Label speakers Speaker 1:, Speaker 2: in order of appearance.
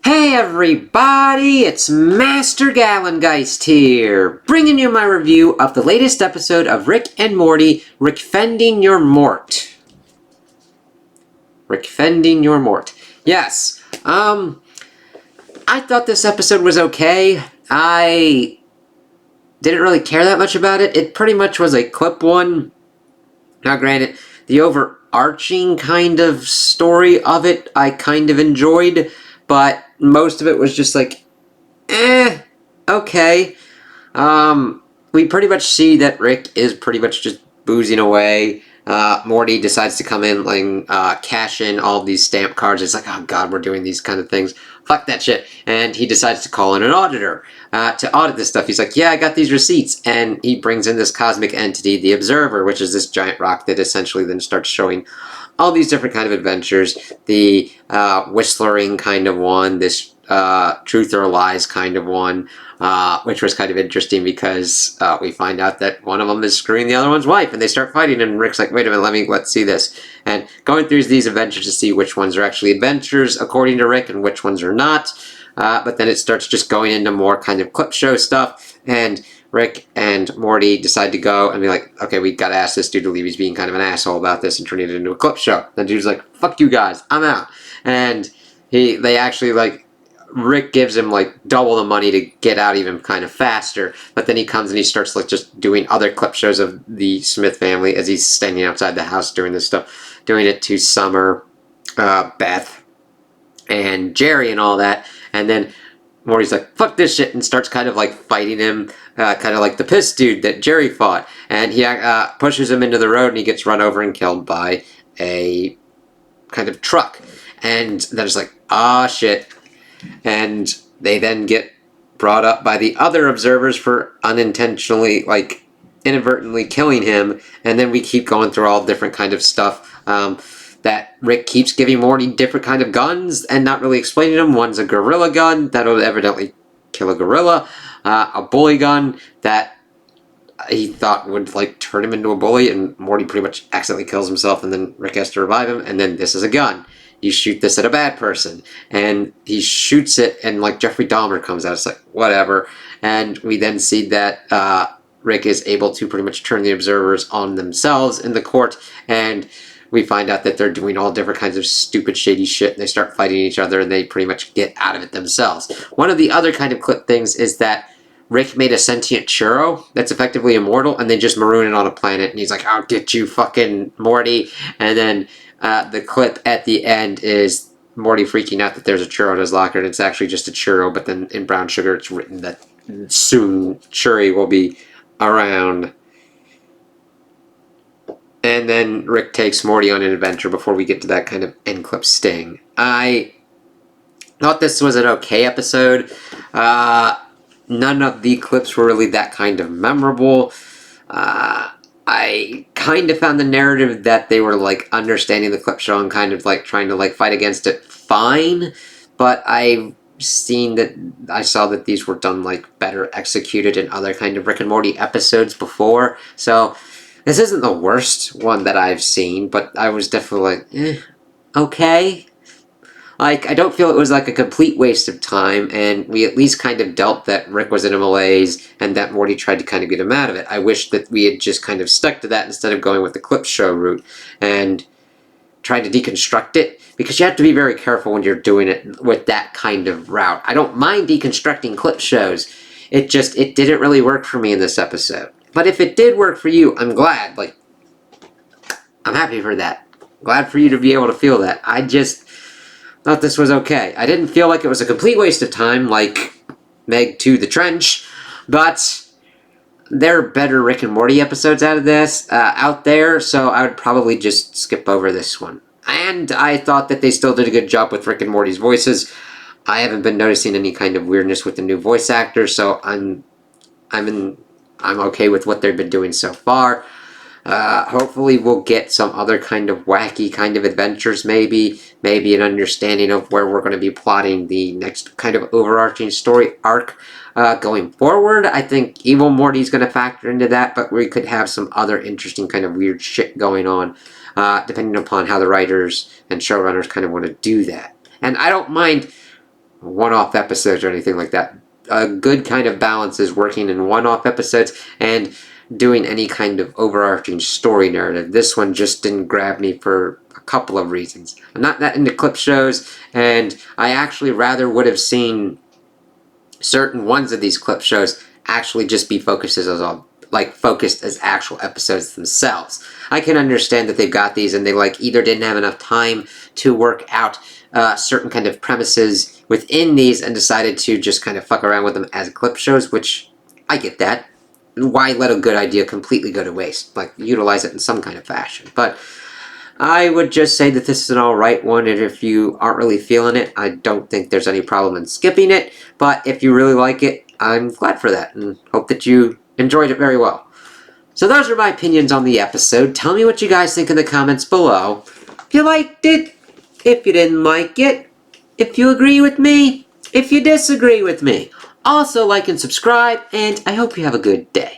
Speaker 1: Hey everybody, it's Master Gallengeist here, bringing you my review of the latest episode of Rick and Morty, Rickfending Your Mort. Rickfending Your Mort. Yes, I thought this episode was okay. I didn't really care that much about it. It pretty much was a clip one. Now granted, the overarching kind of story of it I kind of enjoyed, but most of it was just like, okay. We pretty much see that Rick is pretty much just boozing away. Morty decides to come in and cash in all these stamp cards. It's like, oh god, we're doing these kind of things. Fuck that shit. And he decides to call in an auditor to audit this stuff. He's like, yeah, I got these receipts. And he brings in this cosmic entity, the Observer, which is this giant rock that essentially then starts showing all these different kind of adventures. The Whistlering kind of one, this Truth or Lies kind of one, which was kind of interesting because we find out that one of them is screwing the other one's wife, and they start fighting, and Rick's like, wait a minute, let's see this. And going through these adventures to see which ones are actually adventures according to Rick and which ones are not. But then it starts just going into more kind of clip show stuff, and Rick and Morty decide to go and be like, okay, we gotta ask this dude to leave. He's being kind of an asshole about this and turning it into a clip show. The dude's like, fuck you guys, I'm out. And they actually Rick gives him double the money to get out even kind of faster, but then he comes and he starts just doing other clip shows of the Smith family as he's standing outside the house doing this stuff, doing it to Summer, Beth, and Jerry and all that. And then Morty's like, fuck this shit, and starts kind of fighting him, kind of like the piss dude that Jerry fought. And he pushes him into the road, and he gets run over and killed by a kind of truck. And then it's like, ah, shit. And they then get brought up by the other observers for unintentionally, inadvertently killing him. And then we keep going through all different kind of stuff. That Rick keeps giving Morty different kind of guns and not really explaining them. One's a gorilla gun that'll evidently kill a gorilla. A bully gun that he thought would turn him into a bully, and Morty pretty much accidentally kills himself, and then Rick has to revive him. And then this is a gun. You shoot this at a bad person. And he shoots it, and Jeffrey Dahmer comes out. It's like, whatever. And we then see that Rick is able to pretty much turn the observers on themselves in the court, and we find out that they're doing all different kinds of stupid, shady shit, and they start fighting each other, and they pretty much get out of it themselves. One of the other kind of clip things is that Rick made a sentient churro that's effectively immortal, and they just maroon it on a planet, and he's like, I'll get you, fucking Morty. And then the clip at the end is Morty freaking out that there's a churro in his locker, and it's actually just a churro, but then in brown sugar it's written that soon Churry will be around. And then Rick takes Morty on an adventure before we get to that kind of end clip sting. I thought this was an okay episode. None of the clips were really that kind of memorable. I kind of found the narrative that they were understanding the clip show and kind of trying to fight against it fine. But I saw that these were done better executed in other kind of Rick and Morty episodes before. So this isn't the worst one that I've seen, but I was definitely okay. I don't feel it was a complete waste of time, and we at least kind of dealt that Rick was in a malaise, and that Morty tried to kind of get him out of it. I wish that we had just kind of stuck to that instead of going with the clip show route, and tried to deconstruct it, because you have to be very careful when you're doing it with that kind of route. I don't mind deconstructing clip shows, it didn't really work for me in this episode. But if it did work for you, I'm glad. I'm happy for that. Glad for you to be able to feel that. I just thought this was okay. I didn't feel like it was a complete waste of time, like Meg to the Trench, but there are better Rick and Morty episodes out there, so I would probably just skip over this one. And I thought that they still did a good job with Rick and Morty's voices. I haven't been noticing any kind of weirdness with the new voice actors, so I'm okay with what they've been doing so far. Hopefully we'll get some other kind of wacky kind of adventures, maybe an understanding of where we're going to be plotting the next kind of overarching story arc going forward. I think Evil Morty's going to factor into that, but we could have some other interesting kind of weird shit going on, depending upon how the writers and showrunners kind of want to do that. And I don't mind one-off episodes or anything like that. A good kind of balance is working in one-off episodes and doing any kind of overarching story narrative. This one just didn't grab me for a couple of reasons. I'm not that into clip shows, and I actually rather would have seen certain ones of these clip shows actually just be focused as actual episodes themselves. I can understand that they've got these and they either didn't have enough time to work out certain kind of premises within these and decided to just kind of fuck around with them as clip shows, which I get that. Why let a good idea completely go to waste? Utilize it in some kind of fashion. But I would just say that this is an alright one, and if you aren't really feeling it, I don't think there's any problem in skipping it, but if you really like it, I'm glad for that, and hope that you enjoyed it very well. So those are my opinions on the episode. Tell me what you guys think in the comments below. If you liked it, if you didn't like it, if you agree with me, if you disagree with me. Also like and subscribe, and I hope you have a good day.